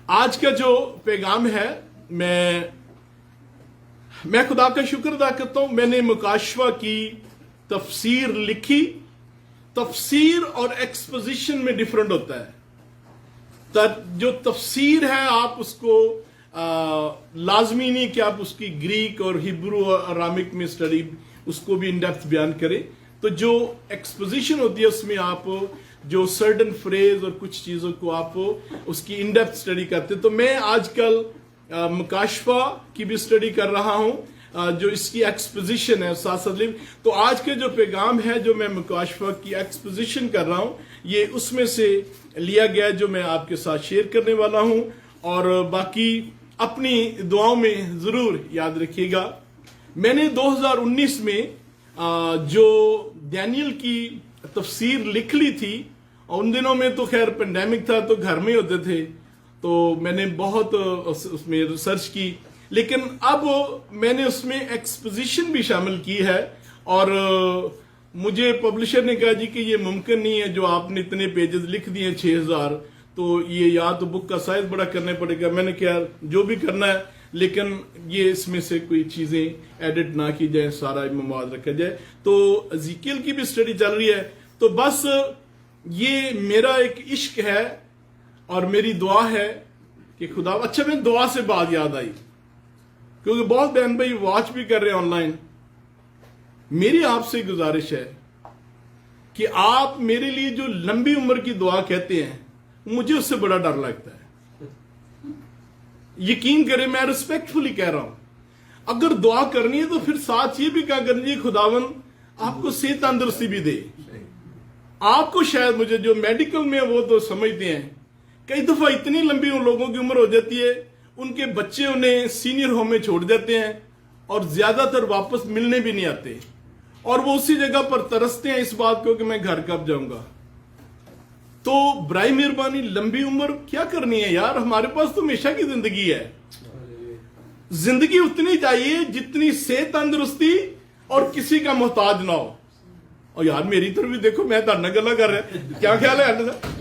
आज का जो पैगाम है, मैं खुदा का शुक्र अदा करता हूं। मैंने मुकाशवा की तफसीर लिखी। तफसीर और एक्सपोजिशन में डिफरेंट होता है। जो तफसीर है आप उसको लाजमी नहीं कि आप उसकी ग्रीक और हिब्रू और अरामिक में स्टडी उसको भी इन डेप्थ बयान करें। तो जो एक्सपोजिशन होती है उसमें आप जो सर्टन फ्रेज और कुछ चीजों को आप उसकी इन डेप्थ स्टडी करते हैं। तो मैं आजकल मुकाशवा की भी स्टडी कर रहा हूं, जो इसकी एक्सपोजिशन है साथ साथ। तो आज के जो पैगाम है जो मैं मुकाशवा की एक्सपोजिशन कर रहा हूं, ये उसमें से लिया गया जो मैं आपके साथ शेयर करने वाला हूं। और बाकी अपनी दुआओं में जरूर याद रखिएगा। मैंने 2019 में जो डैनियल की तफसीर लिख ली थी, और उन दिनों में तो खैर पेंडेमिक था तो घर में होते थे, तो मैंने बहुत उसमें रिसर्च की। लेकिन अब मैंने उसमें एक्सपोजिशन भी शामिल की है। और मुझे पब्लिशर ने कहा जी कि ये मुमकिन नहीं है, जो आपने इतने पेजेस लिख दिए 6000, तो ये या तो बुक का साइज बड़ा करना पड़ेगा। मैंने कहा जो भी करना है, लेकिन ये इसमें से कोई चीजें एडिट ना की जाए, सारा मवाद रखा जाए। तो एज़ेकियल की भी स्टडी चल रही है। तो बस ये मेरा एक इश्क है और मेरी दुआ है कि खुदा। अच्छा, मैं दुआ से बात याद आई, क्योंकि बहुत बहन भाई वॉच भी कर रहे हैं ऑनलाइन। मेरी आपसे गुजारिश है कि आप मेरे लिए जो लंबी उम्र की दुआ कहते हैं, मुझे उससे बड़ा डर लगता है। यकीन करें, मैं रिस्पेक्टफुली कह रहा हूं। अगर दुआ करनी है तो फिर साथ ये भी क्या करनी है, खुदावन आपको सेहत तंदुरुस्ती भी दे। आपको शायद, मुझे जो मेडिकल में वो तो समझते हैं, कई दफा इतनी लंबी उन लोगों की उम्र हो जाती है, उनके बच्चे उन्हें सीनियर होम में छोड़ देते हैं और ज्यादातर वापस मिलने भी नहीं आते, और वो उसी जगह पर तरसते हैं इस बात को कि मैं घर कब जाऊंगा। तो बराए मेहरबानी लंबी उम्र क्या करनी है यार, हमारे पास तो हमेशा की जिंदगी है। जिंदगी उतनी चाहिए जितनी सेहत तंदुरुस्ती और किसी का मोहताज ना हो। और यार मेरी तरफ भी देखो, मैं ताड़ गल्ला कर रहा, क्या ख्याल है?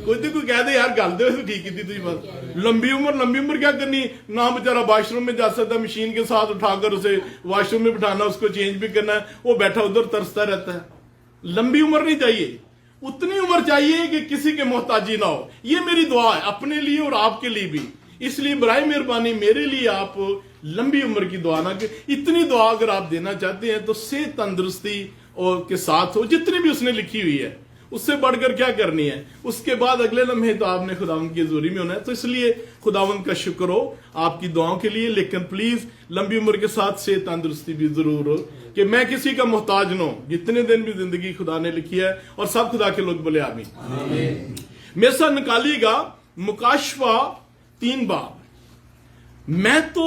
कोई तो कोई कह दे यार गल दे ठीक की थी बात। लंबी उम्र क्या करनी ना, बेचारा वॉशरूम में जा सकता, मशीन के साथ उठाकर उसे वॉशरूम में बिठाना, उसको चेंज भी करना है, वो बैठा उधर तरसता रहता है। लंबी उम्र नहीं चाहिए, उतनी उम्र चाहिए कि किसी के मोहताजी ना हो। ये मेरी दुआ है अपने लिए और आपके लिए भी। इसलिए बराए मेहरबानी मेरे लिए आप लंबी उम्र की दुआ ना कि इतनी दुआ अगर आप देना चाहते हैं तो सेहत तंदुरुस्ती और के साथ हो, जितनी भी उसने लिखी हुई है। उससे बढ़कर क्या करनी है? उसके बाद अगले लम्हे तो आपने खुदावंद की हजूरी में होना है। तो इसलिए खुदावंद का शुक्र हो आपकी दुआओं के लिए, लेकिन प्लीज लंबी उम्र के साथ सेहत तंदुरुस्ती भी जरूर हो, कि मैं किसी का मोहताज न हूं। जितने दिन भी जिंदगी खुदा ने लिखी है, और सब खुदा के लोग बोले आमीन। मेरे साथ निकालिएगा मुकाशवा 3 बाब। मैं तो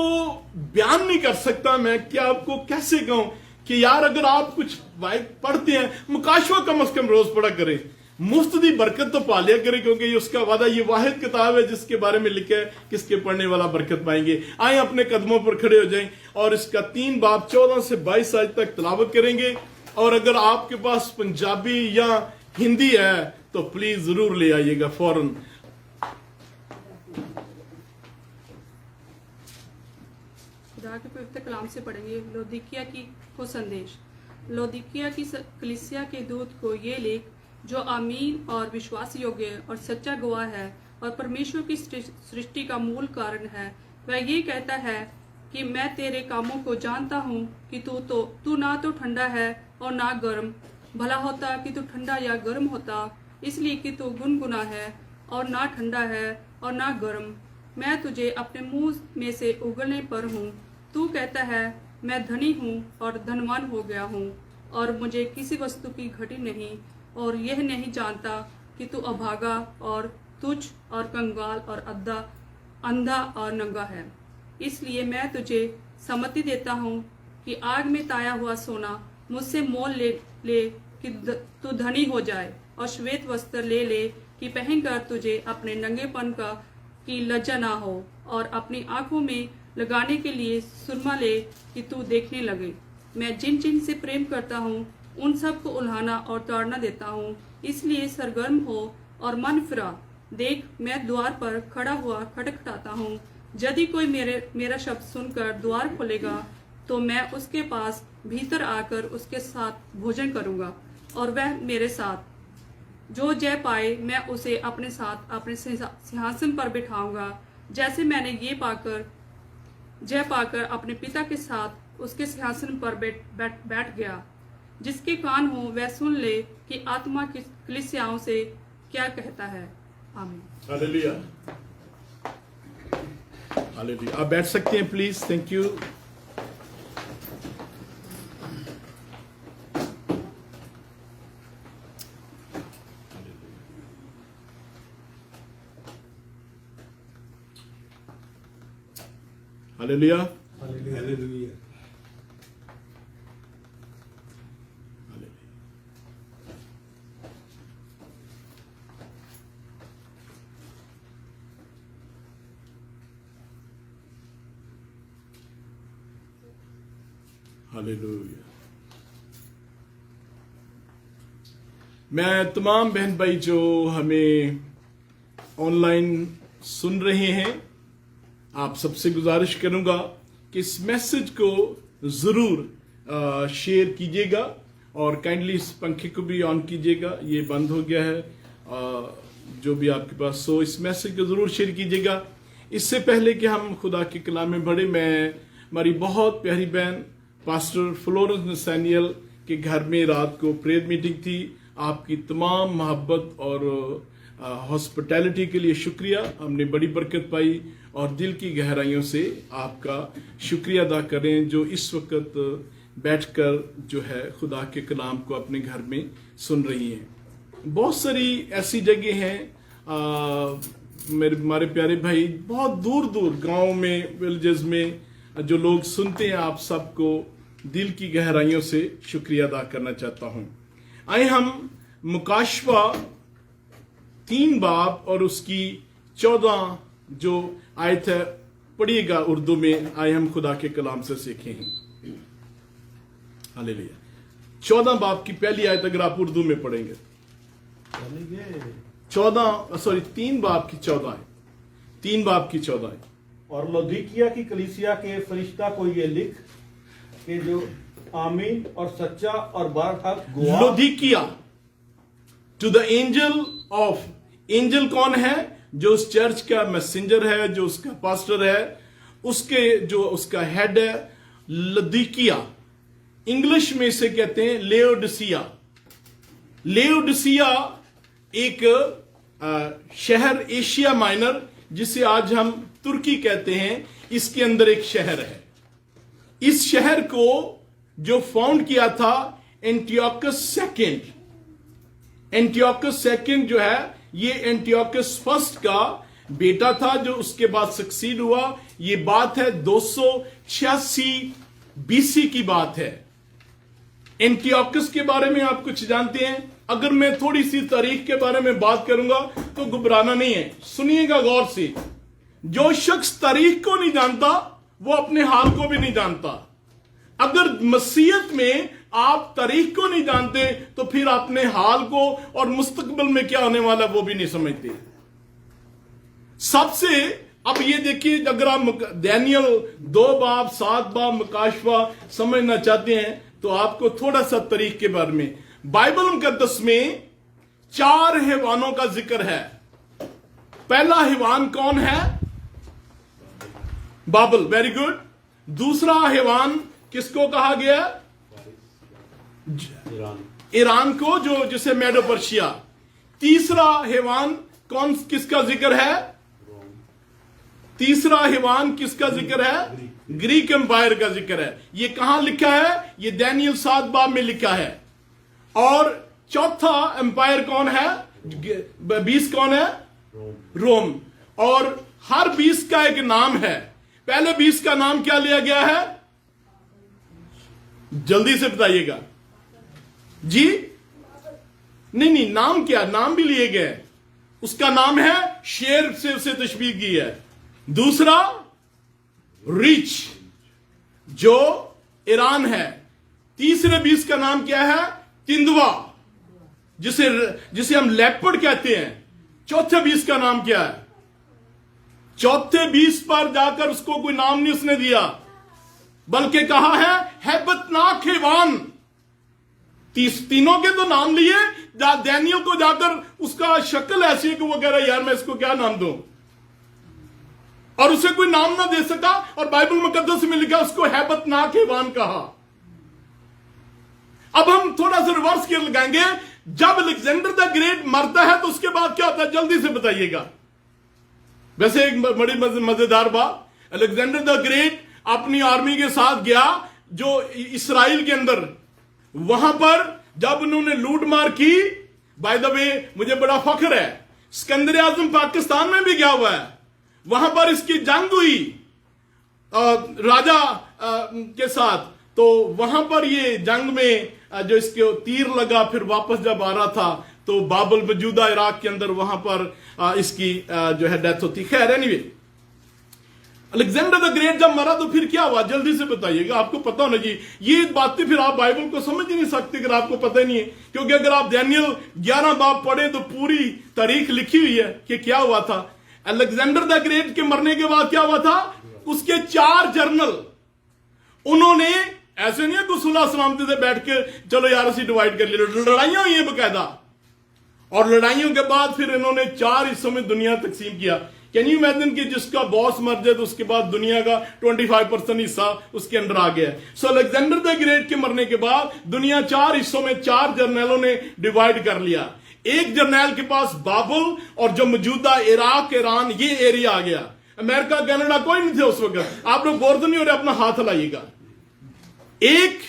बयान नहीं कर सकता, मैं क्या आपको कैसे कहूं कि यार अगर आप कुछ पढ़ते हैं, मुकाशवा कम से कम रोज पढ़ा करें, मुफ्त दी बरकत तो पा लिया करें, क्योंकि ये उसका वादा, ये वाहिद किताब है जिसके बारे में लिखा है किसके पढ़ने वाला बरकत पाएंगे। आए अपने कदमों पर खड़े हो जाएं और इसका 3 बाब 14 से 22 आज तक तिलावत करेंगे। और अगर आपके पास पंजाबी या हिंदी है तो प्लीज जरूर ले आइएगा फौरन। खुदा के पवित्र कलाम से पढ़ेंगे लौदीकिया को संदेश। लौदीकिया की कलीसिया के दूत को ये लिख, जो आमीन और विश्वास योग्य और सच्चा गवाह है और परमेश्वर की सृष्टि का मूल कारण है। वह ये कहता है कि मैं तेरे कामों को जानता हूँ कि तू ना तो ठंडा है और ना गर्म। भला होता कि तू ठंडा या गर्म होता, इसलिए कि तू गुनगुना है और ना ठंडा है और ना गर्म। मैं तुझे अपने मुंह में से उगलने पर हूँ। तू कहता है मैं धनी हूँ और धनवान हो गया हूँ, और मुझे किसी वस्तु की घटी नहीं, और यह नहीं जानता कि तू अभागा और तुच्छ और कंगाल और अंधा और नंगा है। इसलिए मैं तुझे सम्मति देता हूँ कि आग में ताया हुआ सोना मुझसे मोल ले कि तू धनी हो जाए, और श्वेत वस्त्र ले कि पहनकर तुझे अपने नंगेपन की लज्जा ना हो, और अपनी आंखों में लगाने के लिए सुरमा ले कि तू देखने लगे। मैं जिन जिन से प्रेम करता हूँ उन सब को उल्हाना और ताड़ना देता हूँ। इसलिए सरगर्म हो और मन फिरा देख, मैं द्वार पर खड़ा हुआ खटखटाता हूँ। यदि कोई मेरा शब्द सुनकर द्वार खोलेगा तो मैं उसके पास भीतर आकर उसके साथ भोजन करूंगा और वह मेरे साथ। जो जय पाए मैं उसे अपने साथ अपने सिंहासन पर बिठाऊंगा, जैसे मैंने जय पाकर अपने पिता के साथ उसके सिंहासन पर बैठ गया। जिसके कान हो वह सुन ले कि आत्मा की कलीसियाओं से क्या कहता है। आमीन। Hallelujah, hallelujah. आप बैठ सकते हैं please. Thank you. Hallelujah, hallelujah. Hallelujah. मैं तमाम बहन भाई जो हमें ऑनलाइन सुन रहे हैं, आप सबसे गुजारिश करूंगा कि इस मैसेज को जरूर शेयर कीजिएगा और काइंडली इस पंखे को भी ऑन कीजिएगा। ये बंद हो गया है। जो भी आपके पास सो इस मैसेज को जरूर शेयर कीजिएगा। इससे पहले कि हम खुदा के कलाम में बढ़े, मैं हमारी बहुत प्यारी बहन पास्टर फ्लोरेंस नसैनियल के घर में रात को प्रेयर मीटिंग थी। आपकी तमाम मोहब्बत और हॉस्पिटैलिटी के लिए शुक्रिया। हमने बड़ी बरकत पाई और दिल की गहराइयों से आपका शुक्रिया अदा करें जो इस वक्त बैठकर जो है खुदा के कलाम को अपने घर में सुन रही हैं। बहुत सारी ऐसी जगह हैं, हमारे प्यारे भाई बहुत दूर दूर गांव में, विलेजेस में जो लोग सुनते हैं, आप सबको दिल की गहराइयों से शुक्रिया अदा करना चाहता हूं। आए हम मुकाशवा 3 बाब और उसकी 14 जो आयत है पढ़िएगा उर्दू में। आए हम खुदा के कलाम से सीखे हैं। हालेलुया। 14 बाब की पहली आयत अगर आप उर्दू में पढ़ेंगे, 3 बाब की 14 है। 3 बाब की 14 है। और लौदीकिया की कलीसिया के फरिश्ता को ये लिख कि जो आमीन और सच्चा और बारहक गवाह। लौदीकिया, टू द एंजल कौन है? जो उस चर्च का मैसेंजर है, जो उसका पास्टर है, जो उसका हेड है। लौदीकिया इंग्लिश में इसे कहते हैं लेओडिसिया। लेओडिसिया एक शहर एशिया माइनर, जिसे आज हम तुर्की कहते हैं, इसके अंदर एक शहर है। इस शहर को जो फाउंड किया था एंटियोकस सेकंड जो है, ये एंटियोकस फर्स्ट का बेटा था जो उसके बाद सक्सीड हुआ। ये बात है 286 बीसी की बात है। एंटियोकस के बारे में आप कुछ जानते हैं? अगर मैं थोड़ी सी तारीख के बारे में बात करूंगा तो घबराना नहीं है, सुनिएगा गौर से। जो शख्स तारीख को नहीं जानता वो अपने हाल को भी नहीं जानता। अगर मसीहत में आप तारीख को नहीं जानते तो फिर अपने हाल को और मुस्तकबिल में क्या होने वाला वो भी नहीं समझते। सबसे अब ये देखिए, अगर आप दानियल 2 बाब 7 बाब मुकाशवा समझना चाहते हैं तो आपको थोड़ा सा तारीख के बारे में। बाइबल मुकद्दस में 4 हैवानों का जिक्र है। पहला हैवान कौन है? बाबल। Very good. दूसरा हैवान किसको कहा गया? ईरान को, जो जिसे मेडो पर्शिया। तीसरा हैवान किसका जिक्र है? तीसरा हैवान किसका जिक्र है? ग्रीक एम्पायर का जिक्र है। ये कहां लिखा है? ये दानियल 7 बाब में लिखा है। और चौथा एम्पायर कौन है? 20 कौन है? रोम। और हर 20 का एक नाम है। पहले 20 का नाम क्या लिया गया है? जल्दी से बताइएगा जी। नहीं, नाम क्या? नाम भी लिए गए। उसका नाम है शेर से उसे तशबीह की है। दूसरा रिच, जो ईरान है। तीसरे 20 का नाम क्या है? तिंदवा, जिसे हम लेपर्ड कहते हैं। चौथे बीस का नाम क्या है? चौथे बीस पर जाकर उसको कोई नाम नहीं उसने दिया, बल्कि कहा है हैबतनाक हैवान। तीनों के तो नाम लिए, डैनियल को जाकर उसका शक्ल ऐसी है कि वो कह रहा है यार मैं इसको क्या नाम दूं, और उसे कोई नाम ना दे सका, और बाइबल मुकद्दस में लिखा उसको हैबतनाक हैवान कहा। अब हम थोड़ा सा रिवर्स कर लगाएंगे, जब अलेक्जेंडर द ग्रेट मरता है तो उसके बाद क्या होता है, जल्दी से बताइएगा। वैसे एक बड़ी मजेदार बात, अलेक्जेंडर द ग्रेट अपनी आर्मी के साथ गया जो इसराइल के अंदर, वहां पर जब उन्होंने लूट मार की, बाय द वे मुझे बड़ा फख्र है, सिकंदर आजम पाकिस्तान में भी गया हुआ है, वहां पर इसकी जंग हुई राजा के साथ, तो वहां पर ये जंग में जो इसके तीर लगा, फिर वापस जब आ रहा था तो बाबुल मौजूदा इराक के अंदर, वहां पर इसकी जो है डेथ होती। खैर एनीवे, अलेक्जेंडर द ग्रेट जब मरा तो फिर क्या हुआ, जल्दी से बताइएगा, आपको पता होना चाहिए। ये बातें फिर आप बाइबल को समझ ही नहीं सकते अगर आपको पता ही नहीं है, क्योंकि अगर आप डैनियल 11 बाब पढ़े तो पूरी तारीख लिखी हुई है कि क्या हुआ था। अलेक्जेंडर द ग्रेट के मरने के बाद क्या हुआ था, उसके 4 जनरल, उन्होंने ऐसे नहीं है कि सुलह सलामती से बैठ के चलो यार ਅਸੀਂ डिवाइड कर लिया, लड़ाइयां हुई हैं बकायदा, और लड़ाइयों के बाद फिर इन्होंने 4 हिस्सों में दुनिया तकसीम किया। कैन यू इमेजिन कि जिसका बॉस मर जाए तो उसके बाद दुनिया का 25% हिस्सा उसके अंदर आ गया। सो अलेक्जेंडर द ग्रेट के मरने के बाद दुनिया 4 हिस्सों में 4 जर्नैलों ने डिवाइड कर लिया। एक जर्नैल के पास बाबुल और जो मौजूदा इराक ईरान ये एरिया आ गया। अमेरिका कनाडा कोई नहीं थे उस वक्त। आप लोग बोर तो नहीं हो रहे, अपना हाथ हिलाइएगा। एक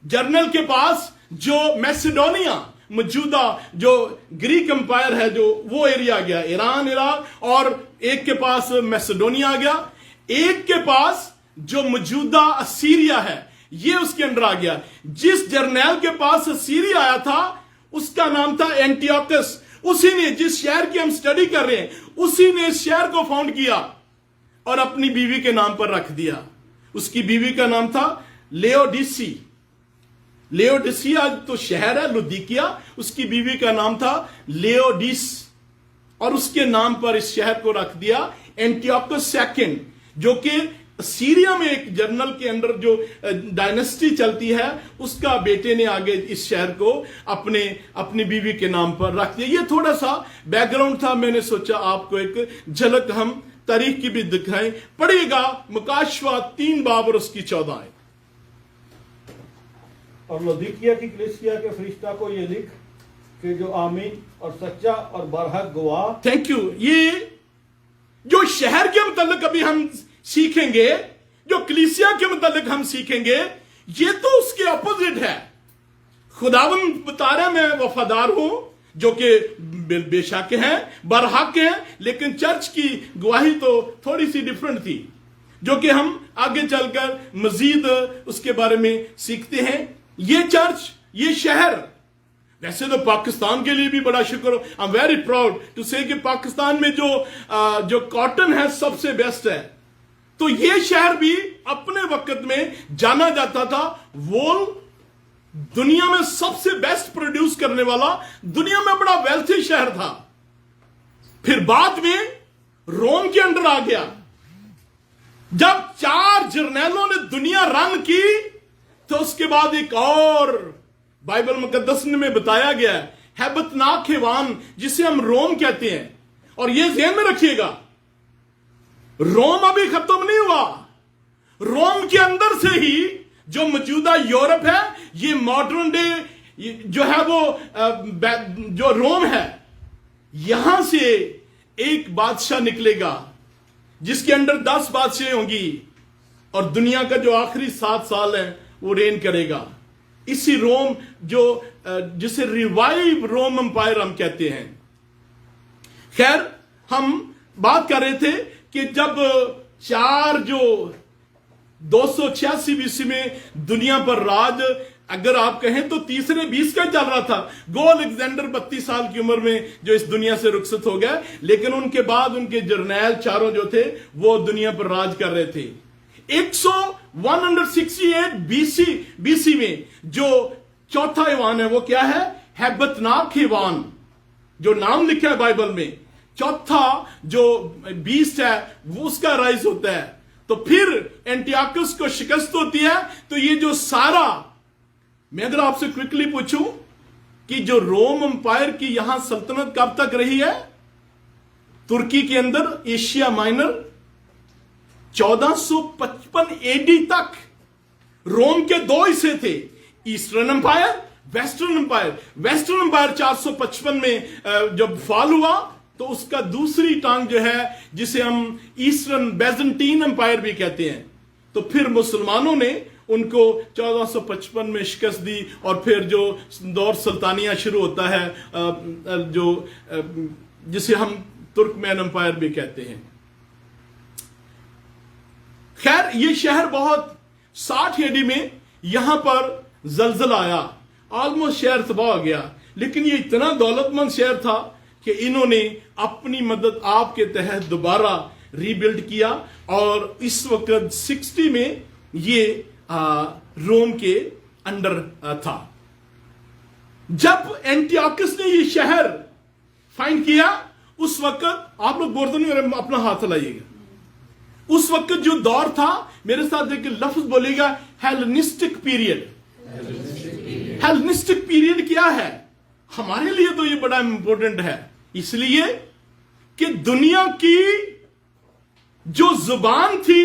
जर्नल के पास जो मैसेडोनिया मौजूदा जो ग्रीक एम्पायर है जो वो एरिया आ गया, ईरान इराक, और एक के पास मैसेडोनिया आ गया। एक के पास जो मौजूदा असीरिया है ये उसके अंदर आ गया। जिस जर्नैल के पास असीरिया आया था उसका नाम था एंटियोकस। उसी ने, जिस शहर की हम स्टडी कर रहे हैं, उसी ने इस शहर को फाउंड किया और अपनी बीवी के नाम पर रख दिया। उसकी बीवी का नाम था लेओडिसी। लेओडिसिया तो शहर है, लुदीकिया, उसकी बीवी का नाम था लेओडिस, और उसके नाम पर इस शहर को रख दिया एंटियोकस सेकंड, जो कि सीरिया में एक जनरल के अंदर जो डायनेस्टी चलती है उसका बेटे ने आगे इस शहर को अपनी बीवी के नाम पर रख दिया। ये थोड़ा सा बैकग्राउंड था, मैंने सोचा आपको एक झलक हम तारीख की भी दिखाएं। पढ़िएगा मुकाशवा 3 बाब और उसकी 14 आयत। और लौदीकिया की कलीसिया के फरिश्ता को ये लिख कि जो आमीन और सच्चा और बरहक गवाह। Thank you. ये जो शहर के मुतालिक अभी हम सीखेंगे, जो कलीसिया के मुतालिक हम सीखेंगे, ये तो उसके अपोजिट है। खुदावन बता रहे मैं वफादार हूं, जो कि बेशक हैं, बरहक हैं, लेकिन चर्च की गवाही तो थोड़ी सी डिफरेंट थी, जो कि हम आगे चलकर मजीद उसके बारे में सीखते हैं। ये चर्च, ये शहर, वैसे तो पाकिस्तान के लिए भी बड़ा शुक्र, I am very proud to say कि पाकिस्तान में जो कॉटन है सबसे बेस्ट है। तो ये शहर भी अपने वक्त में जाना जाता था वोल दुनिया में सबसे बेस्ट प्रोड्यूस करने वाला, दुनिया में बड़ा वेल्थी शहर था। फिर बाद में रोम के अंडर आ गया। जब 4 जर्नैलों ने दुनिया रन की तो उसके बाद एक और बाइबल मुकद्दस में बताया गया है, हैबतनाक हैवान, जिसे हम रोम कहते हैं। और यह ध्यान में रखिएगा, रोम अभी खत्म नहीं हुआ। रोम के अंदर से ही जो मौजूदा यूरोप है, ये मॉडर्न डे जो है वो जो रोम है, यहां से एक बादशाह निकलेगा जिसके अंदर 10 बादशाह होंगी, और दुनिया का जो आखिरी 7 साल है वो रेन करेगा। इसी रोम जो जिसे रिवाइव रोम एम्पायर हम कहते हैं। खैर, हम बात कर रहे थे कि जब 4 जो 286 बीसी में दुनिया पर राज, अगर आप कहें तो तीसरे 20 का चल रहा था। गो अलेक्जेंडर 32 साल की उम्र में जो इस दुनिया से रुखसत हो गया, लेकिन उनके बाद उनके जर्नैल चारों जो थे वो दुनिया पर राज कर रहे थे। 168 बीसी में जो चौथा ईवान है वो क्या है, हैबतनाक ईवान, जो नाम लिखा है बाइबल में। चौथा जो बीस्ट है वो उसका राइज होता है, तो फिर एंटियोकस को शिकस्त होती है। तो ये जो सारा, मैं अगर आपसे क्विकली पूछूं कि जो रोम एम्पायर की यहां सल्तनत कब तक रही है तुर्की के अंदर, एशिया माइनर, 1455 एडी तक रोम के दो हिस्से थे, eastern empire, western empire. Western empire 455 में जब फॉल हुआ तो उसका दूसरी टांग जो है, जिसे हम ईस्टर्न बैजेंटीन एम्पायर भी कहते हैं, तो फिर मुसलमानों ने उनको 1455 में शिकस्त दी और फिर जो दौर सुल्तानिया शुरू होता है, जो जिसे हम तुर्कमैन एम्पायर भी कहते हैं। खैर, ये शहर बहुत 60 एडी में यहां पर जलजला आया, ऑलमोस्ट शहर तबाह हो गया, लेकिन ये इतना दौलतमंद शहर था कि इन्होंने अपनी मदद आपके तहत दोबारा रीबिल्ड किया, और इस वक्त 60 में ये रोम के अंडर था। जब एंटियोकस ने ये शहर फाइंड किया, उस वक्त आप लोग बोर्डन में अपना हाथ लाइएगा, उस वक्त जो दौर था, मेरे साथ एक लफ्ज बोलेगा, हेलेनिस्टिक पीरियड। हेलेनिस्टिक पीरियड क्या है? हमारे लिए तो ये बड़ा इंपॉर्टेंट है, इसलिए कि दुनिया की जो जुबान थी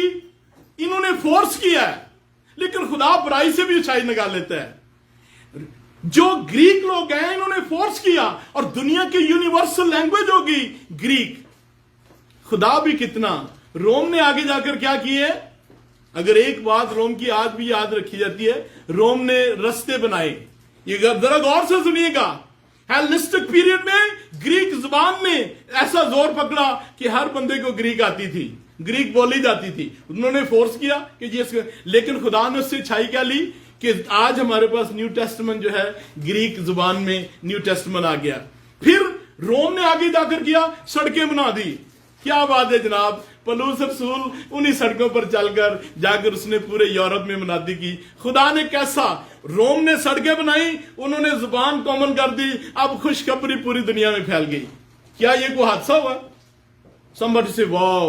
इन्होंने फोर्स किया है, लेकिन खुदा बुराई से भी अच्छाई निकाल लेता है। जो ग्रीक लोग हैं इन्होंने फोर्स किया, और दुनिया की यूनिवर्सल लैंग्वेज होगी ग्रीक। खुदा भी कितना, रोम ने आगे जाकर क्या किए? अगर एक बात रोम की आज भी याद रखी जाती है, रोम ने रास्ते बनाए। ये जरा गौर से सुनिएगा, हेलेनिस्टिक पीरियड में ग्रीक जुबान ने ऐसा जोर पकड़ा कि हर बंदे को ग्रीक आती थी, ग्रीक बोली जाती थी। उन्होंने फोर्स किया कि ये, लेकिन खुदा ने उससे अच्छाई क्या ली कि आज हमारे पास न्यू टेस्टमेंट जो है ग्रीक जुबान में न्यू टेस्टमेंट आ गया। फिर रोम ने आगे जाकर किया, सड़कें बना दी। क्या बात है जनाब, पौलुस रसूल उन्हीं सड़कों पर चलकर जाकर उसने पूरे यूरोप में मुनादी की। खुदा ने कैसा, रोम ने सड़कें बनाई, उन्होंने जुबान कॉमन कर दी, अब खुशखबरी पूरी दुनिया में फैल गई। क्या ये कोई हादसा हुआ? somebody say wow,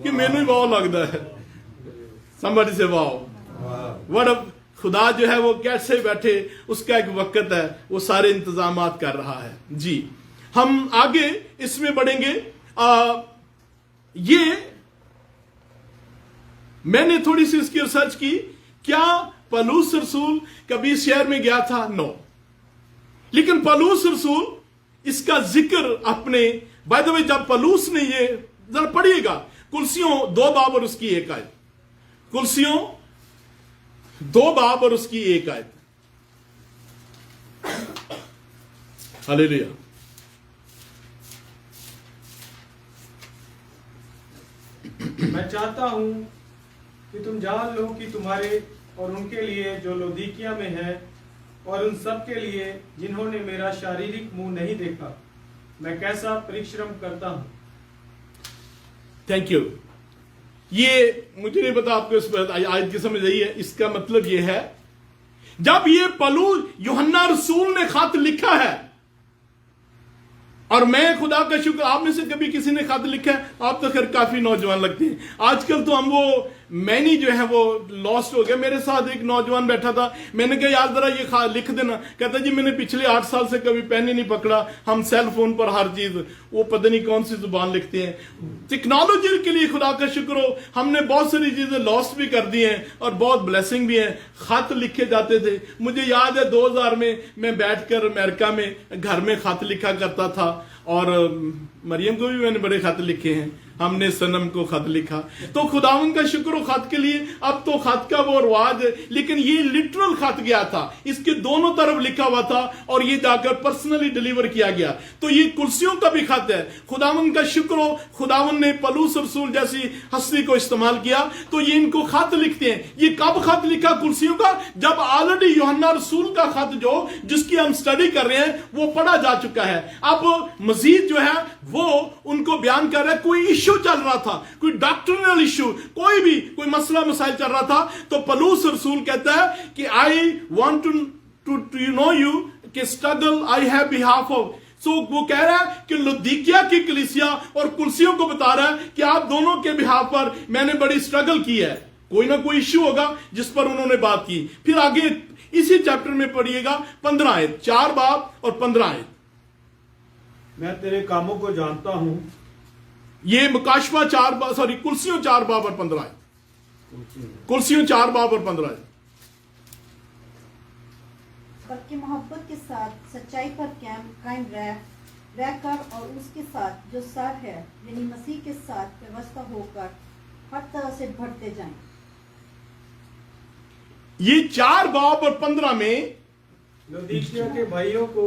कि मैंने ही वाव लगता है। somebody say wow, what खुदा जो है वो कैसे बैठे, उसका एक वक्त है, वो सारे इंतजाम कर रहा है। जी, हम आगे इसमें बढ़ेंगे। ये मैंने थोड़ी सी इसकी रिसर्च की, क्या पौलुस रसूल कभी इस शहर में गया था? नो। लेकिन पौलुस रसूल इसका जिक्र अपने, बाय द वे, जब पौलुस ने ये, जरा पढ़िएगा, कुलसियों 2 बाब और उसकी 1 आयत, कुलसियों 2 बाब और उसकी 1 आयत। हालेलुया। मैं चाहता हूं कि तुम जान लो कि तुम्हारे और उनके लिए जो लौदीकिया में है, और उन सब के लिए जिन्होंने मेरा शारीरिक मुंह नहीं देखा, मैं कैसा परिश्रम करता हूं। Thank you. ये मुझे नहीं पता आपको इस आयत की समझ आई है। इसका मतलब ये है, जब ये पौलुस यूहन्ना रसूल ने खत लिखा है, और मैं खुदा का शुक्र, आप में से कभी किसी ने खत लिखा है? आप तो खैर काफी नौजवान लगते हैं। आजकल तो हम वो मैनी जो है वो लॉस्ट हो गया। मेरे साथ एक नौजवान बैठा था, मैंने कहा यार जरा ये लिख देना। कहता जी मैंने पिछले 8 साल से कभी पेन ही नहीं पकड़ा, हम सेल फोन पर हर चीज, वो पता नहीं कौन सी जुबान लिखते हैं। टेक्नोलॉजी के लिए खुदा का शुक्र हो, हमने बहुत सारी चीजें लॉस्ट भी कर दी हैं और बहुत ब्लेसिंग भी है। खत लिखे जाते थे, मुझे याद है 2000 में मैं बैठकर अमेरिका में घर में खत लिखा करता था, और मरियम को भी मैंने बड़े खत लिखे हैं, हमने सनम को खत लिखा। तो खुदावन का शुक्र हो खत के लिए। अब तो खत का वो रिवाज है, लेकिन ये लिटरल खत गया था, इसके दोनों तरफ लिखा हुआ था और ये जाकर पर्सनली डिलीवर किया गया। तो ये कुर्सियों का भी खत है। खुदावन का शुक्र हो, खुदावन ने पौलुस रसूल जैसी हस्ती को इस्तेमाल किया, तो ये इनको खत लिखते हैं। ये कब खत लिखा कुर्सियों का? जब ऑलरेडी यूहन्ना रसूल का खत जिसकी हम स्टडी कर रहे हैं वो पढ़ा जा चुका है। अब मजीद जो है वो उनको बयान कर रहा है। कोई इश्यू चल रहा था, कोई डॉक्ट्रिनल इश्यू, कोई मसला मसाइल चल रहा था, तो पौलुस रसूल कहता है कि I want to know you कि struggle I have behalf of so वो कह रहा है कि लुदीकिया की कलीसिया और कुलसियों को बता रहा है कि आप दोनों के बिहाफ पर मैंने बड़ी स्ट्रगल की है, कोई ना कोई इश्यू होगा जिस पर उन्होंने बात की। फिर आगे इसी चैप्टर में पढ़िएगा 15 आयत, 4 बाब और 15 आयत। मैं तेरे कामों को जानता हूं। ये मुकाशवा 4 बाब, सॉरी कुलसियों 4 बाब और 15 आयत, कुलसियों 4 बाब और 15 आयत। बल्कि मोहब्बत के साथ सच्चाई पर कायम रह कर और उसके साथ जो सर है यानी मसीह के साथ व्यवस्था होकर हर तरह से बढ़ते जाएं। ये 4 बाब और 15 में लौदीकिया के भाइयों को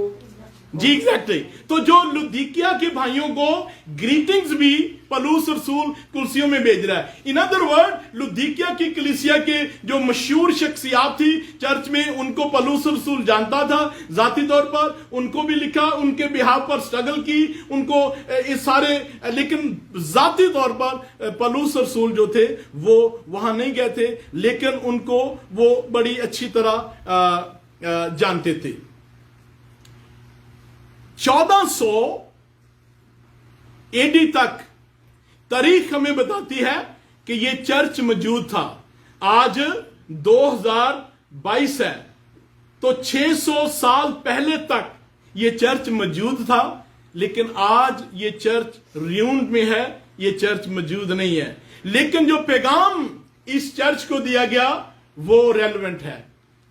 जी एग्जैक्टली, तो जो लुदीकिया के भाइयों को ग्रीटिंग्स भी पलूस रसूल कुलसियों में भेज रहा है। इन अदर वर्ड लुदीकिया की कलीसिया के जो मशहूर शख्सियात थी चर्च में, उनको पलूस रसूल जानता था जाती तौर पर, उनको भी लिखा, उनके बिहाफ पर स्ट्रगल की, उनको इस सारे, लेकिन जाती तौर पर पलूस रसूल जो थे वो वहां नहीं गए थे, लेकिन उनको वो बड़ी अच्छी तरह जानते थे। 1400 एडी तक तारीख हमें बताती है कि यह चर्च मौजूद था। आज 2022 है, तो 600 साल पहले तक यह चर्च मौजूद था, लेकिन आज यह चर्च रियून्ड में है, यह चर्च मौजूद नहीं है। लेकिन जो पैगाम इस चर्च को दिया गया वो रेलेवेंट है।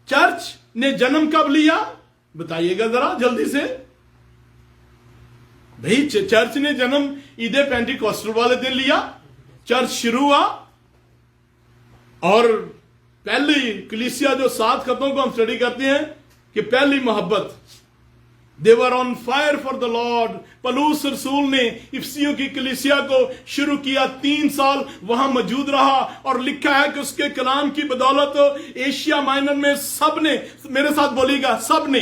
चर्च ने जन्म कब लिया बताइएगा जरा जल्दी से। भाई चर्च ने जन्म ईद पेंटिकॉस्टल वाले दिन लिया, चर्च शुरू हुआ, और पहली कलीसिया जो 7 खतों को हम स्टडी करते हैं कि पहली मोहब्बत, they were on fire for the Lord. पलूस रसूल ने इफसियों की कलीसिया को शुरू किया, 3 साल वहां मौजूद रहा, और लिखा है कि उसके कलाम की बदौलत एशिया माइनर में सबने, मेरे साथ बोलिएगा, सबने,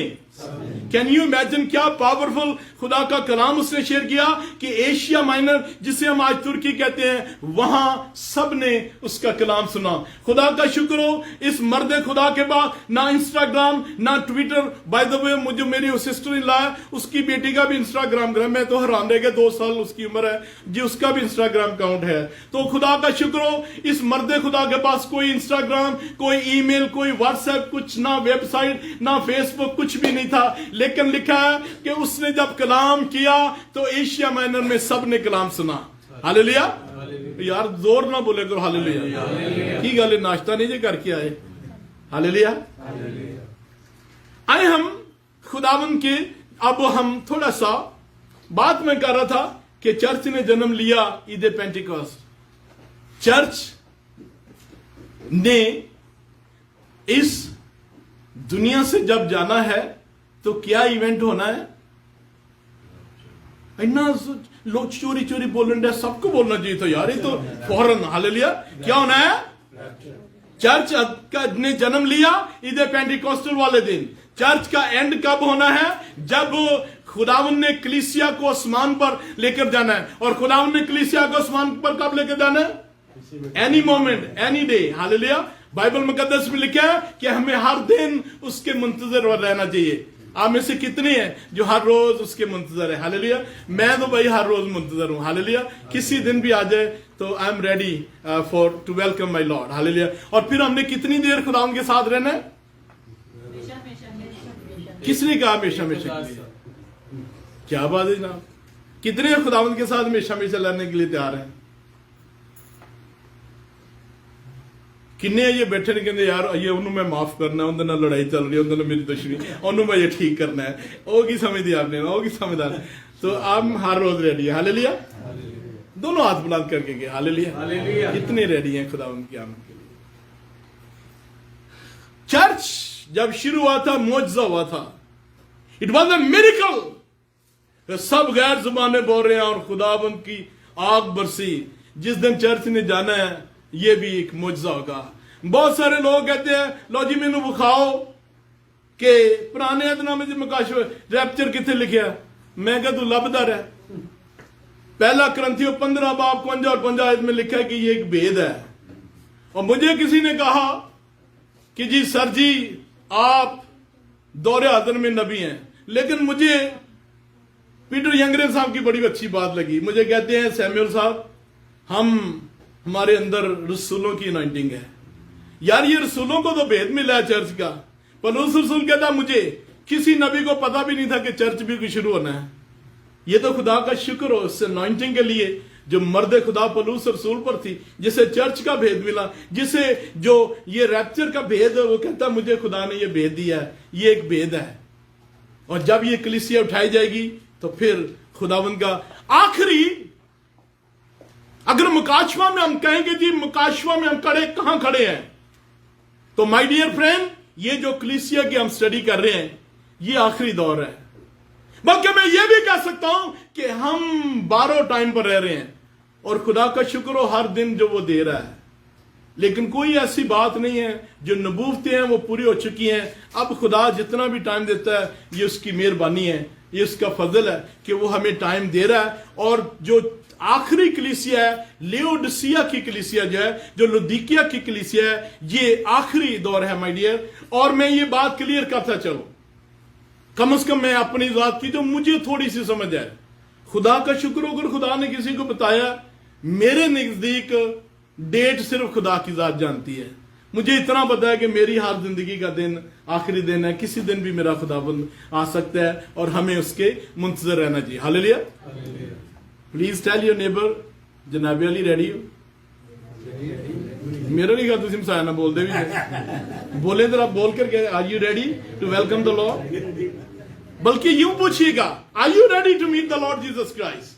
कैन यू इमेजिन क्या पावरफुल खुदा का कलाम उसने शेयर किया कि एशिया माइनर जिसे हम आज तुर्की कहते हैं, वहां सबने उसका कलाम सुना। खुदा का शुक्र हो, इस मर्द खुदा के बाद ना इंस्टाग्राम ना ट्विटर, बाय द वे मुझे मेरी सिस्टर इन लॉ है, उसकी बेटी का भी इंस्टाग्राम, मैं तो हैरान रह गया, 2 साल उसकी उम्र है जी, उसका भी इंस्टाग्राम अकाउंट है। तो खुदा का शुक्र हो, इस मर्द खुदा के पास कोई इंस्टाग्राम, कोई ईमेल, कोई व्हाट्सएप, कुछ ना वेबसाइट ना फेसबुक, कुछ भी नहीं था, लेकिन लिखा है कि उसने जब कलाम किया तो एशिया माइनर में सबने कलाम सुना। हालेलुया। यार जोर ना बोले करो हालेलुया की गल, नाश्ता नहीं जे करके आए। हालेलुया। आए हम खुदावन के, अब हम थोड़ा सा बात में कर रहा था कि चर्च ने जन्म लिया ईद पेंटिकॉस्ट। चर्च ने इस दुनिया से जब जाना है तो क्या इवेंट होना है? इतना लोग चोरी चोरी बोल रहे, सबको बोलना चाहिए था यार, ये तो फौरन। हालेलुया। क्या होना है? चर्च का ने जन्म लिया ईद पेंटिकॉस्टल वाले दिन। चर्च का एंड कब होना है? जब खुदावन ने कलीसिया को आसमान पर लेकर जाना है। और खुदावन ने कलीसिया को आसमान पर कब लेकर जाना है? Any moment, any day. Hallelujah. Bible मुकद्दस में लिखा है कि हमें हर दिन उसके मुंतजर रहना चाहिए। आप में से कितने हैं जो हर रोज उसके मुंतजर है? हालेलुया। मैं तो भाई हर रोज मुंतजर हूं। हालेलुया। किसी दिन भी आ जाए तो I am ready for to welcome my lord. Hallelujah. और फिर हमने कितनी देर खुदावन के साथ रहना है? किसने कहा हमेशा हमेशा? क्या बात है जनाब, कितने खुदावन के साथ हमेशा हमेशा लड़ने के लिए तैयार हैं? किन्ने ये बैठे नहीं कहते यार ये उन्होंने मैं माफ करना है, उनके नाल लड़ाई चल रही है, उन्होंने मेरी दुश्मनी, उन्होंने मैं ये ठीक करना है, वो की समझ आपने, वो की समझदार। तो आप हर रोज रेडी है। हालेलुया। दोनों हाथ बुलंद करके गए। हालेलुया। कितने रेडी हैं खुदा उनकी आमद के लिए। चर्च जब शुरू हुआ था मौजज़ा हुआ था, इट वॉज अ मिरेकल। सब गैर जुबाने बोल रहे हैं और खुदाबंद की आग बरसी। जिस दिन चर्च ने जाना है ये भी एक मौजज़ा होगा। बहुत सारे लोग कहते हैं लो जी मैनू विखाओ कि पुराने अहदनामे च मुकाशव रैप्चर किथे लिखा। मैं कहा तू लभदा रह। पहला करंथियों 15 बाब 55 और 55 आयत में लिखा है कि ये एक भेद है। और मुझे किसी ने कहा कि जी सर जी आप दौरे हाज़िर में नबी हैं, लेकिन मुझे पीटर यंगरे साहब की बड़ी अच्छी बात लगी मुझे, कहते हैं सैमुअल साहब हमारे अंदर रसूलों की अनॉइंटिंग है। यार ये रसूलों को तो भेद मिला है चर्च का। पौलुस रसूल कहता मुझे किसी नबी को पता भी नहीं था कि चर्च भी कुछ शुरू होना है। ये तो खुदा का शुक्र हो उस अनॉइंटिंग के लिए जो मर्द खुदा पौलुस रसूल पर थी, जिसे चर्च का भेद मिला, जिसे जो ये रैप्चर का भेद है, वो कहता मुझे खुदा ने ये भेद दिया है, ये एक भेद है। और जब ये कलीसिया उठाई जाएगी तो फिर खुदावंद का आखिरी, अगर मुकाशवा में हम कहेंगे जी मुकाशवा में हम कहां खड़े हैं, तो माय डियर फ्रेंड ये जो कलीसिया की हम स्टडी कर रहे हैं ये आखिरी दौर है। बल्कि मैं ये भी कह सकता हूं कि हम 12 टाइम पर रह रहे हैं और खुदा का शुक्र हो हर दिन जो वो दे रहा है। लेकिन कोई ऐसी बात नहीं है, जो नबूवतें हैं वो पूरी हो चुकी हैं। अब खुदा जितना भी टाइम देता है ये उसकी मेहरबानी है, ये उसका फजल है कि वो हमें टाइम दे रहा है। और जो आखिरी कलीसिया है, लेओडिसिया की कलीसिया जो है, जो लुदीकिया की कलीसिया है, ये आखिरी दौर है माय डियर। और मैं ये बात क्लियर करता चलूं, कम से कम मैं अपनी जात की जो मुझे थोड़ी सी समझ है, खुदा का शुक्र अगर खुदा ने किसी को बताया, मेरे नजदीक डेट सिर्फ खुदा की जात जानती है। मुझे इतना पता है कि मेरी हर जिंदगी का दिन आखिरी दिन है, किसी दिन भी मेरा खुदाबंद आ सकता है और हमें उसके मुंतजर रहना चाहिए। Hallelujah. Please tell your neighbour जनाबे अली रेडी हो। मेरा नहीं कहा तुम मसाया ना बोलते भी बोले जरा बोल करके are you ready to welcome the lord. बल्कि यूं पूछिएगा are you ready to meet the lord Jesus Christ.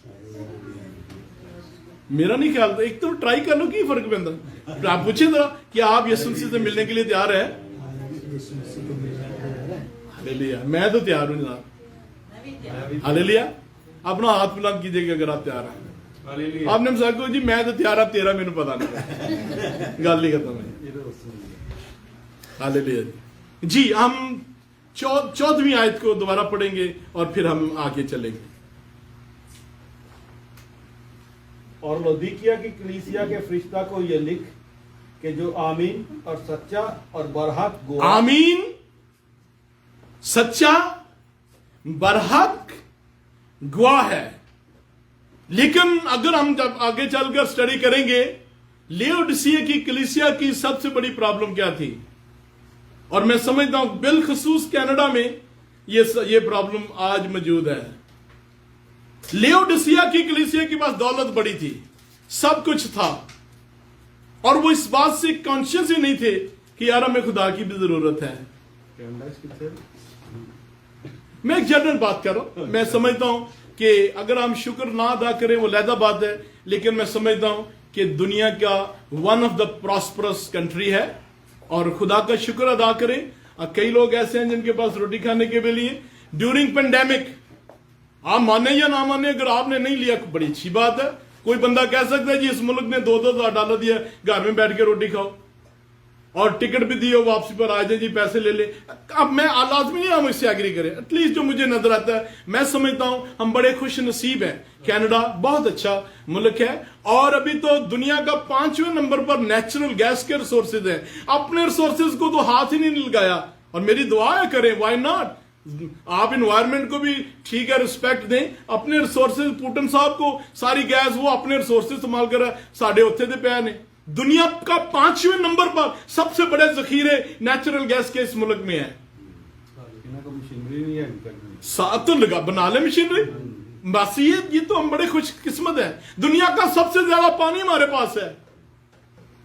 मेरा नहीं ख्याल था, एक तो ट्राई कर लो, की फर्क पैदा। आप पूछे जरा कि आप यीशु मसीह से मिलने के लिए तैयार है। हालेलुया, मैं तो तैयार हूं जनाब। हालेलुया, अपना हाथ बुलंद कीजिएगा अगर आप तैयार हैं। आपने हमसे कहो जी मैं तो तैयार, आप तेरा मैंने पता नहीं, गल ही खत्म है। हालेलुया जी। हम 14वीं आयत को दोबारा पढ़ेंगे और फिर हम आगे चलेंगे। और लौदीकिया की कलीसिया के फरिश्ता को यह लिख कि जो आमीन और सच्चा और बरहक गवाह, आमीन, सच्चा, बरहक गवाह है। लेकिन अगर हम जब आगे चलकर स्टडी करेंगे, लेओडिसिया की कलीसिया की सबसे बड़ी प्रॉब्लम क्या थी, और मैं समझता हूं बिलखसूस कनाडा में ये प्रॉब्लम आज मौजूद है। लेओडिसिया की कलीसिया के पास दौलत बड़ी थी, सब कुछ था, और वो इस बात से कॉन्शियस ही नहीं थे कि यार हमें खुदा की भी जरूरत है। मैं एक जनरल बात कर रहा हूं। मैं समझता हूं कि अगर हम शुक्र ना अदा करें वो लहदा बात है, लेकिन मैं समझता हूं कि दुनिया का one of the prosperous country है और खुदा का शुक्र अदा करें। कई लोग ऐसे हैं जिनके पास रोटी खाने के लिए ड्यूरिंग पेंडेमिक, आप माने या ना माने, अगर आपने नहीं लिया बड़ी अच्छी बात है। कोई बंदा कह सकता है जी इस मुल्क ने $2,000 दिया, घर में बैठ के रोटी खाओ, और टिकट भी दिए वापसी पर आ जाए जी, पैसे ले ले। अब मैं लाजमी नहीं हम इससे एग्री करें, एटलीस्ट जो मुझे नजर आता है, मैं समझता हूं हम बड़े खुश नसीब हैं। कनाडा बहुत अच्छा मुल्क है, और अभी तो दुनिया का 5वें नंबर पर नेचुरल गैस के रिसोर्सेज हैं। अपने रिसोर्सेज को तो हाथ ही नहीं लगाया, और मेरी दुआ है करें, व्हाई नॉट। आप इन्वायरमेंट को भी ठीक है रिस्पेक्ट दें, अपने रिसोर्सेज, पुटन साहब को सारी गैस वो अपने रिसोर्सेज इस्तेमाल कर साढ़े उत्थे दे पे ने। दुनिया का 5वें नंबर पर सबसे बड़े जखीरे नेचुरल गैस के इस मुल्क में है। साथ तो लगा बना ले मशीनरी, बस ये तो हम बड़े खुशकिस्मत हैं। दुनिया का सबसे ज्यादा पानी हमारे पास है।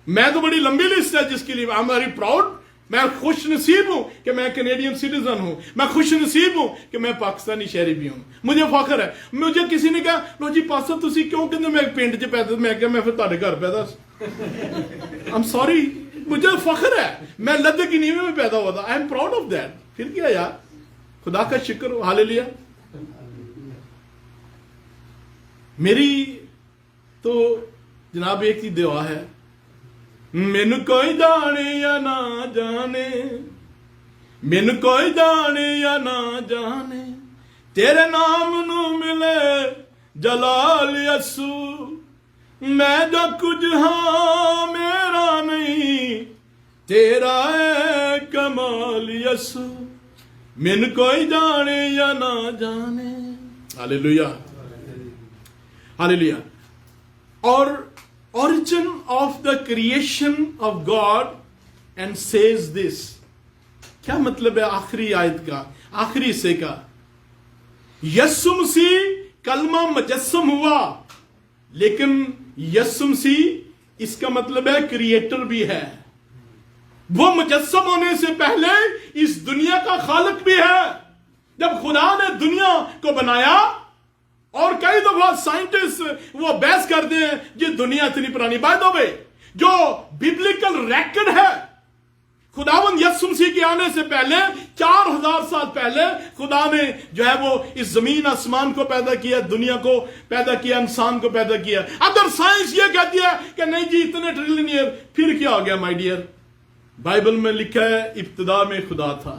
मैं तो बड़ी लंबी लिस्ट है जिसके लिए आई एम वेरी प्राउड। मैं खुश नसीब हूं कि मैं कैनेडियन सिटीजन हूं, मैं खुश नसीब हूं कि मैं पाकिस्तानी शहरी भी हूं। मुझे फख्र है। मुझे किसी ने कहा लो जी पासा तुसी क्यों कहते मैं पिंड च पैदा, मैं क्या मैं फिर ਤੁਹਾਡੇ घर पैदा। आई एम सॉरी, मुझे फख्र है, मैं लद्दे की नींव में पैदा हुआ था। I am proud of that. फिर क्या यार, खुदा का शुक्र हो। हालेलुया। मेरी तो जनाब एक ही दुआ है, मैनू कोई जाने या ना जाने, मैनू कोई जाने या ना जाने, तेरे नाम नू मिले जलाल यसू। मैं जो कुछ हाँ मेरा नहीं, तेरा है कमाल यसू। मैनू कोई जाने या ना जाने। Hallelujah, hallelujah. और origin of the creation of God and says this, क्या मतलब है आखिरी आयत का, आखिरी हिस्से का? यीशु मसीह कलमा मुजस्सम हुआ, लेकिन यीशु मसीह इसका मतलब है क्रिएटर भी है। वो मुजस्सम होने से पहले इस दुनिया का खालिक भी है। जब खुदा ने दुनिया को बनाया, और कई दफा साइंटिस्ट वो बहस करते हैं ये दुनिया इतनी पुरानी, बाय द वे जो बिब्लिकल रिकॉर्ड है, खुदावंद यीशु मसीह के आने से पहले 4000 साल पहले खुदा ने जो है वो इस जमीन आसमान को पैदा किया, दुनिया को पैदा किया, इंसान को पैदा किया। अगर साइंस ये कहती है कि नहीं जी इतने ट्रिलियन ईयर, फिर क्या हो गया माय डियर? बाइबल में लिखा है इब्तिदा में खुदा था।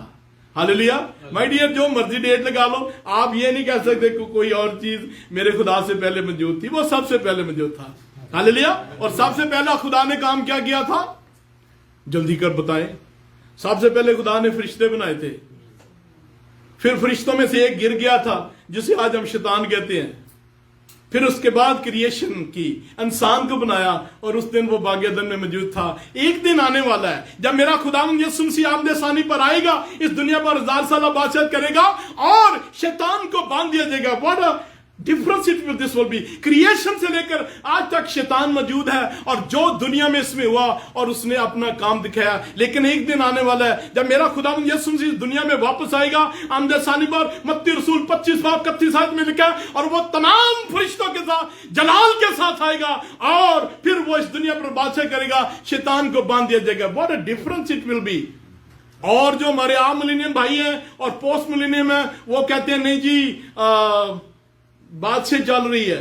हालेलुया माय डियर, जो मर्जी डेट लगा लो, आप ये नहीं कह सकते कोई और चीज मेरे खुदा से पहले मौजूद थी, वो सबसे पहले मौजूद था। हालेलुया। और सबसे पहला खुदा ने काम क्या किया था? जल्दी कर बताएं। सबसे पहले खुदा ने फरिश्ते बनाए थे, फिर फरिश्तों में से एक गिर गया था जिसे आज हम शैतान कहते हैं। फिर उसके बाद क्रिएशन की, इंसान को बनाया, और उस दिन वो बाग-ए-अदन में मौजूद था। एक दिन आने वाला है जब मेरा खुदावंद यीशु मसीह आमने सानी पर आएगा, इस दुनिया पर 1000 साल बादशाहत करेगा और शैतान को बांध दिया जाएगा। What a difference it will this will be. Creation से लेकर आज तक शैतान मौजूद है और जो दुनिया में इसमें हुआ और उसने अपना काम दिखाया। लेकिन एक दिन आने वाला है जब मेरा खुदावंद यीशु मसीह दुनिया में वापस आएगा आमदे सानी पर। मत्ती रसूल 25:31 में लिखा है, और वो तमाम फरिश्तों के साथ जलाल के साथ आएगा और फिर वो इस दुनिया पर बादशाह करेगा, शैतान को बांध दिया जाएगा। What a difference it will be. और जो हमारे आम मिलेनियम भाई हैं और पोस्ट मिलेनियम है, वो कहते हैं नहीं जी बादशाह चल रही है।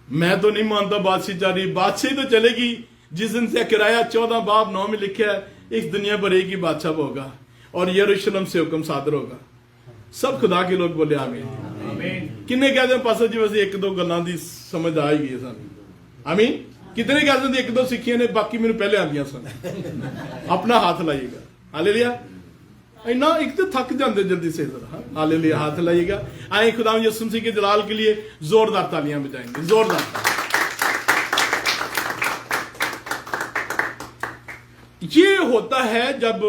मैं तो नहीं मानता बादशाह चल रही। बादशाह तो चलेगी जिस दिन से किराया 14:9 में लिखा है, इस दुनिया पर एक ही बादशाह होगा और यरूशलेम से हुक्म सादर होगा। सब खुदा के लोग बोले आमीन। किन्ने कहते हैं पासा जी वैसे एक दो गल्लां दी समझ आ गई है सानू। आमीन। कितने कहते हैं एक दो सीखियां ने, बाकी मैंने पहले आंदियां सन। अपना हाथ लाइएगा। हालेलुया। इना एक तो थक जाते जल्दी से जरा। हालेलुया। हाथ लाइएगा। आए खुदा यीशु मसीह के जलाल के लिए जोरदार तालियां बजाएंगे, जोरदार। ये होता है जब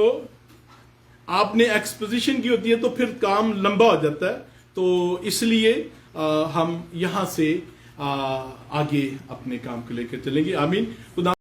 आपने एक्सपोजिशन की होती है तो फिर काम लंबा हो जाता है। तो इसलिए हम यहां से आगे अपने काम को लेकर चलेंगे। आमीन। खुदा